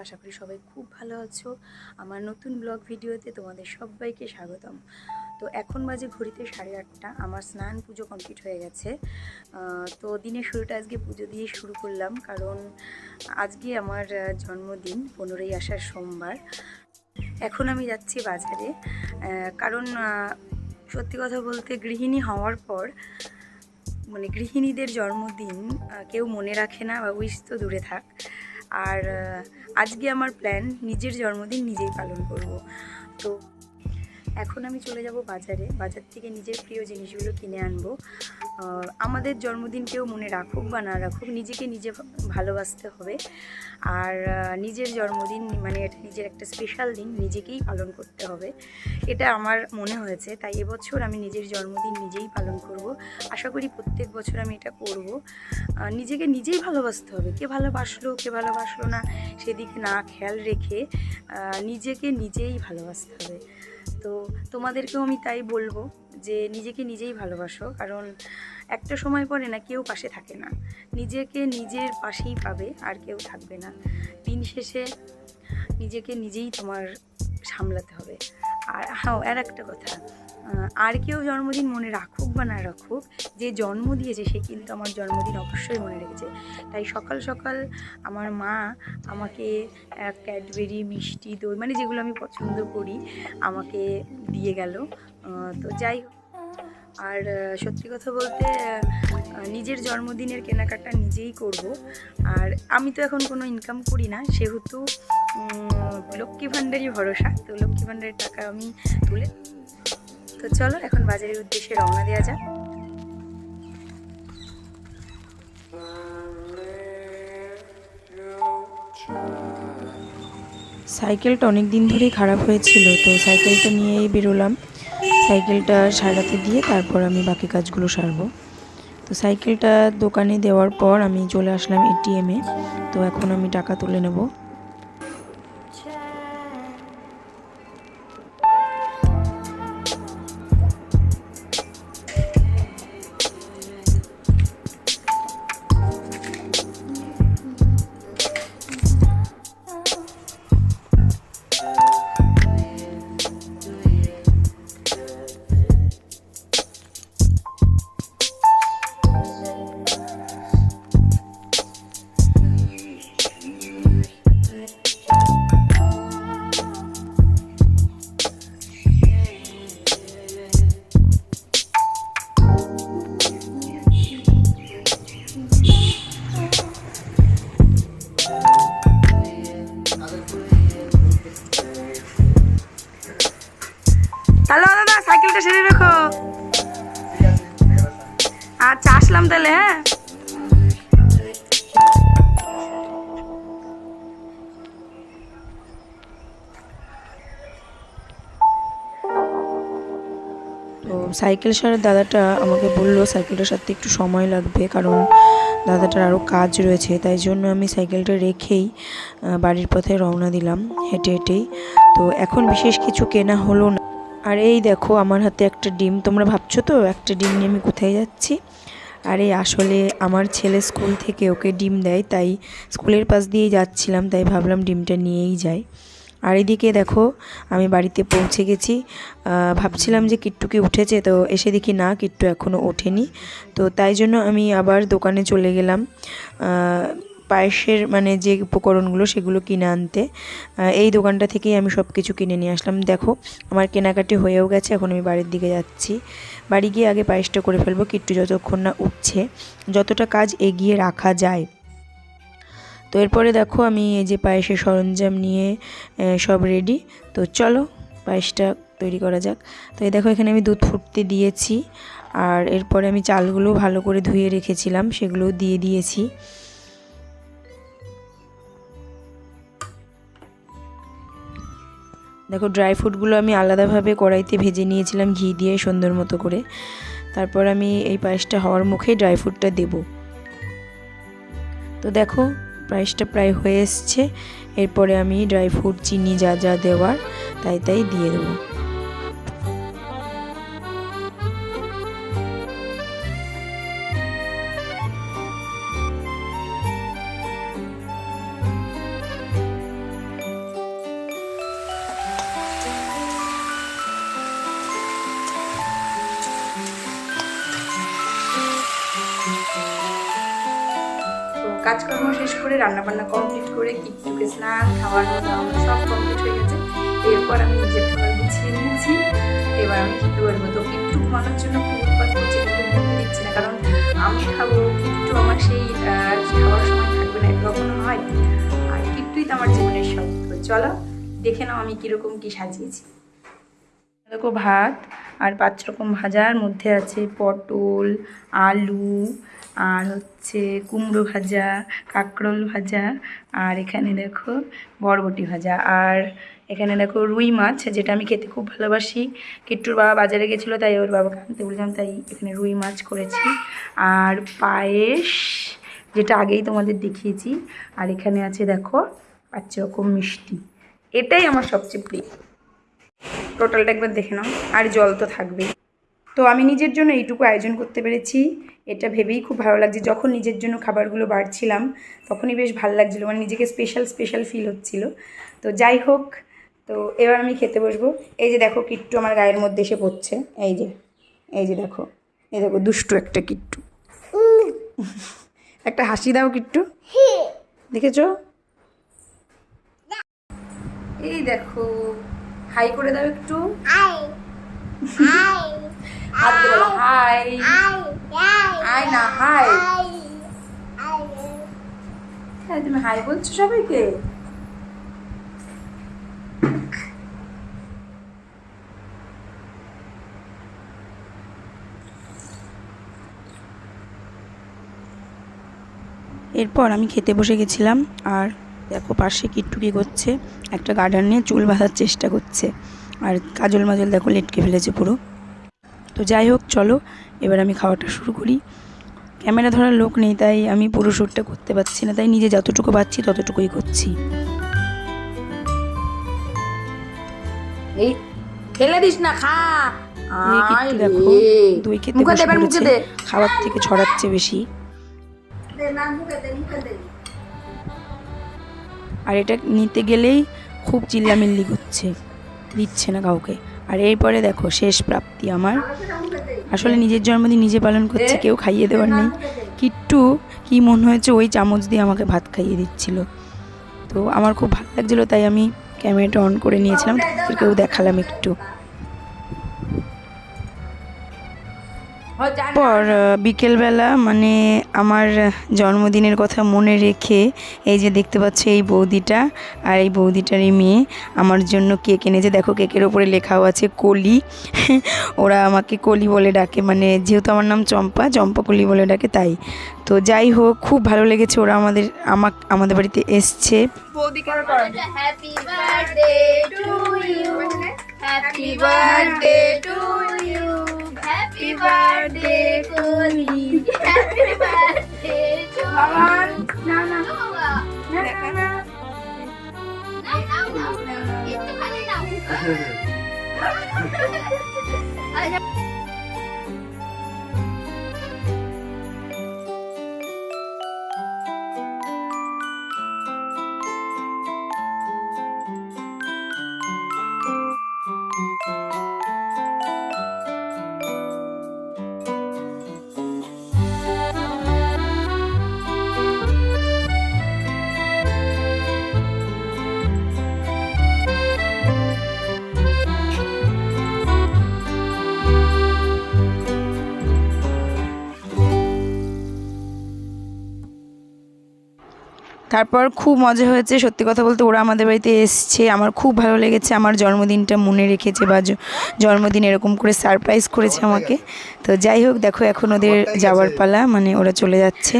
আশা করি সবাই খুব ভালো আছো। আমার নতুন ব্লগ ভিডিওতে তোমাদের সবাইকে স্বাগতম। তো এখন বাজে ঘড়িতে 8:30। আমার স্নান পুজো কমপ্লিট হয়ে গেছে। তো দিনের শুরুটা আজকে পুজো দিয়ে শুরু করলাম, কারণ আজকে আমার জন্মদিন, 15ই আষাঢ় সোমবার। এখন আমি যাচ্ছি বাজারে, কারণ সত্যি কথা বলতে গৃহিণী হওয়ার পর মানে গৃহিণীদের জন্মদিন কেউ মনে রাখে না, বা উইশ তো দূরে থাক। আর আজকে আমার প্ল্যান নিজের জন্মদিন নিজেই পালন করব। তো এখন আমি চলে যাব বাজারে, বাজার থেকে নিজের প্রিয় জিনিসগুলো কিনে আনবো। আমাদের জন্মদিন কেউ মনে রাখুক বা না রাখুক, নিজেকে নিজে ভালোবাসতে হবে। আর নিজের জন্মদিন মানে এটা নিজের একটা স্পেশাল দিন, নিজেকেই পালন করতে হবে, এটা আমার মনে হয়েছে। তাই এবছর আমি নিজের জন্মদিন নিজেই পালন করব। আশা করি প্রত্যেক বছর আমি এটা করব। নিজেকে নিজেই ভালোবাসতে হবে। কে ভালোবাসলো কে ভালোবাসলো না সেদিকে না খেয়াল রেখে নিজেকে নিজেই ভালোবাসতে হবে। তো তোমাদেরকেও আমি তাই বলবো যে নিজেকে নিজেই ভালোবাসো, কারণ একটা সময় পরে না কেউ পাশে থাকে না, নিজেকে নিজের পাশেই পাবে, আর কেউ থাকবে না। দিন শেষে নিজেকে নিজেই তোমার সামলাতে হবে। আর হ্যাঁ, আর একটা কথা, আর কেউ জন্মদিন মনে রাখুক বা না রাখুক, যে জন্ম দিয়েছে সে কিন্তু আমার জন্মদিন অবশ্যই মনে রেখেছে। তাই সকাল সকাল আমার মা আমাকে ক্যাডবেরি, মিষ্টি, দই, মানে যেগুলো আমি পছন্দ করি আমাকে দিয়ে গেল। তো যাই হোক, আর সত্যি কথা বলতে নিজের জন্মদিনের কেনাকাটা নিজেই করব। আর আমি তো এখন কোনো ইনকাম করি না, সেহেতু লক্ষ্মী ভাণ্ডারই ভরসা। তো লক্ষ্মী ভাণ্ডারের টাকা আমি তুলে, তো চলো এখন বাজারের উদ্দেশ্যে রওনা দেওয়া যাক। সাইকেলটা অনেক দিন ধরেই খারাপ হয়েছিল, তো সাইকেলটা নিয়েই বেরোলাম। সাইকেলটা সারাতে দিয়ে তারপর আমি বাকি কাজগুলো সারবো। তো সাইকেলটা দোকানে দেওয়ার পর আমি চলে আসলাম এটিএমে। তো এখন আমি টাকা তুলে নেব। হ্যালো দাদা, সাইকেলটা সেরে রাখো। আচ্ছা, আসলাম তাহলে। হ্যাঁ, তো সাইকেল সারার দাদাটা আমাকে বললো সাইকেলটার সাথে একটু সময় লাগবে, কারণ দাদাটার আরও কাজ রয়েছে। তাই জন্য আমি সাইকেলটা রেখেই বাড়ির পথে রওনা দিলাম হেঁটে হেঁটেই। তো এখন বিশেষ কিছু কেনা হলো না। আর এই দেখো আমার হাতে একটা ডিম। তোমরা ভাবছো তো একটা ডিম নিয়ে আমি কোথায় যাচ্ছি? আরে আসলে আমার ছেলে স্কুল থেকে ওকে ডিম দেয়, তাই স্কুলের পাশ দিয়েই যাচ্ছিলাম, তাই ভাবলাম ডিমটা নিয়েই যাই। আর এদিকে দেখো আমি বাড়িতে পৌঁছে গেছি। ভাবছিলাম যে কিট্টুকে উঠেছে, তো এসে দেখি না, কিট্টু এখনও ওঠেনি। তো তাই জন্য আমি আবার দোকানে চলে গেলাম পায়েসের মানে যে উপকরণগুলো সেগুলো কিনে আনতে। এই দোকানটা থেকেই আমি সব কিছু কিনে নিয়ে আসলাম। দেখো আমার কেনাকাটি হয়েও গেছে, এখন আমি বাড়ির দিকে যাচ্ছি। বাড়ি গিয়ে আগে পায়েসটা করে ফেলবো, কিট্টু যতক্ষণ না উঠছে, যতটা কাজ এগিয়ে রাখা যায়। তো এরপরে দেখো আমি এই যে পায়েসের সরঞ্জাম নিয়ে সব রেডি। তো চলো পায়েসটা তৈরি করা যাক। তো এই দেখো এখানে আমি দুধ ফুটতে দিয়েছি, আর এরপরে আমি চালগুলো ভালো করে ধুয়ে রেখেছিলাম সেগুলোও দিয়ে দিয়েছি। দেখো ড্রাই ফ্রুটগুলো আমি আলাদাভাবে কড়াইতে ভেজে নিয়েছিলাম ঘি দিয়ে সুন্দর মতো করে। তারপর আমি এই পায়েসটা হওয়ার মুখেই ড্রাই ফ্রুটটা দেব। তো দেখো পায়েসটা প্রায় হয়ে এসছে। এরপরে আমি ড্রাই ফ্রুট, চিনি যা যা দেওয়ার তাই দিয়ে দেবো। কাজকর্ম শেষ করে রান্নাবান্না কমপ্লিট করে কিট্টুকে স্নান খাওয়ানো দাওয়ানো সব কমপ্লিট হয়ে গেছে। এরপর আমি নিজের খাবার গুছিয়ে নিয়েছি। এবার আমি কিট্টু করবো। তো কিট্টু ঘুমানোর জন্য খুব উৎপাত করছে, কিন্তু ঘুমতে দিচ্ছে না, কারণ আমি খাবো, কিট্টু আমার সেই খাওয়ার সময় থাকবে না, এটা কখনো হয়। আর কিট্টুই তো আমার জীবনের সব। তো চলো দেখে নাও আমি কীরকম কী সাজিয়েছি। দেখো ভাত আর 5 রকম ভাজার মধ্যে আছে পটল, আলু, আর হচ্ছে কুমড়ো ভাজা, কাঁকরোল ভাজা, আর এখানে দেখো বরবটি ভাজা, আর এখানে দেখো রুই মাছ, যেটা আমি খেতে খুব ভালোবাসি। কিট্টুর বাবা বাজারে গেছিলো, তাই ওর বাবাকে আনতে বললাম, তাই এখানে রুই মাছ করেছি। আর পায়েস, যেটা আগেই তোমাদের দেখিয়েছি। আর এখানে আছে দেখো 5 রকম মিষ্টি। এটাই আমার সবচেয়ে প্রিয়। টোটালটা একবার দেখে নাও। আর জল তো থাকবেই। তো আমি নিজের জন্য এইটুকু আয়োজন করতে পেরেছি, এটা ভেবেই খুব ভালো লাগছে। যখন নিজের জন্য খাবারগুলো বাড়ছিলাম তখনই বেশ ভালো লাগছিলো, মানে নিজেকে স্পেশাল ফিল হচ্ছিল। তো যাই হোক, তো এবার আমি খেতে বসবো। এই যে দেখো কিট্টু আমার গায়ের মধ্যে এসে পড়ছে, এই যে দেখো, এই দেখো দুষ্টু একটা কিট্টু। একটা হাসি দাও কিট্টু, দেখেছো? এই দেখো, হাই করে দাও একটু। হাত দিয়ে বলো হাই। হাই না হাই। হ্যাঁ, তুমি হাই বলছো সবাইকে। এরপর আমি খেতে বসে গেছিলাম। আর দেখো পাশে কিট্টু কী করছে, একটা গার্ডার নিয়ে চুল বাঁধার চেষ্টা করছে। আর কাজল মাজল দেখো লেটকে ফেলেছে পুরো। তো যাই হোক, চলো এবার আমি খাওয়াটা শুরু করি। ক্যামেরা ধরার লোক নেই, তাই আমি পুরো শ্যুটটা করতে পারছি না, তাই নিজে যতটুকু পাচ্ছি ততটুকুই করছি। এই ফেলে দিস না, খা। কিট্টু দেখো দই খেতে বসে পড়েছে, খাবার থেকে ছড়াচ্ছে বেশি। আর এটা নিতে গেলেই খুব চিল্লামিল্লি করছে, দিচ্ছে না কাউকে। আর এরপরে দেখো শেষ প্রাপ্তি আমার। আসলে নিজের জন্মদিন নিজে পালন করছে, কেউ খাইয়ে দেওয়ার নেই। কিট্টু কি মনে হয়েছে ওই চামচ দিয়ে আমাকে ভাত খাইয়ে দিচ্ছিল। তো আমার খুব ভালো লাগছিলো, তাই আমি ক্যামেরাটা অন করে নিয়েছিলাম, তাদেরকেও দেখালাম একটু। পর বিকেলবেলা মানে আমার জন্মদিনের কথা মনে রেখে এই যে দেখতে পাচ্ছ এই বৌদিটা আর এই বৌদিটারই মেয়ে আমার জন্য কেক এনেছে। দেখো কেকের ওপরে লেখাও আছে কলি। ওরা আমাকে কলি বলে ডাকে, মানে যেহেতু আমার নাম চম্পা, চম্পা কলি বলে ডাকে, তাই। তো যাই হোক, খুব ভালো লেগেছে। ওরা আমাদের বাড়িতে এসছে। Happy birthday to you, happy birthday to you, happy birthday Koli, happy birthday to you. না না একটু খালি নাও। তারপর খুব মজা হয়েছে, সত্যি কথা বলতে ওরা আমাদের বাড়িতে এসছে, আমার খুব ভালো লেগেছে। আমার জন্মদিনটা মনে রেখেছে বা জন্মদিন এরকম করে সারপ্রাইজ করেছে আমাকে। তো যাই হোক, দেখো এখন ওদের যাওয়ার পালা, মানে ওরা চলে যাচ্ছে।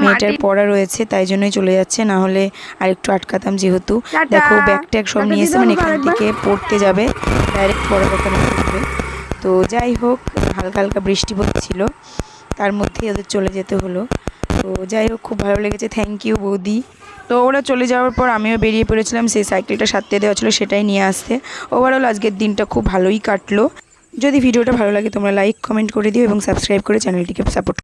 মেয়েটার পড়া রয়েছে তাই জন্যই চলে যাচ্ছে, না হলে আর একটু আটকাতাম। যেহেতু দেখো ব্যাগ ট্যাগ সব নিয়ে এসে, মানে এখান থেকে পড়তে যাবে, ডাইরেক্ট পড়ার ওখানে পড়বে। তো যাই হোক, হালকা হালকা বৃষ্টি পড়ছিল, তার মধ্যেই ওদের চলে যেতে হলো। তো যাই হোক, খুব ভালো লেগেছে, থ্যাংক ইউ বৌদি। তো ওরা চলে যাওয়ার পর আমিও বেরিয়ে পড়েছিলাম সেই সাইকেলটা সারতে দেওয়া ছিল সেটাই নিয়ে আসতে। ওভারঅল আজকের দিনটা খুব ভালোই কাটলো। যদি ভিডিওটা ভালো লাগে তোমরা লাইক কমেন্ট করে দিও এবং সাবস্ক্রাইব করে চ্যানেলটিকে সাপোর্ট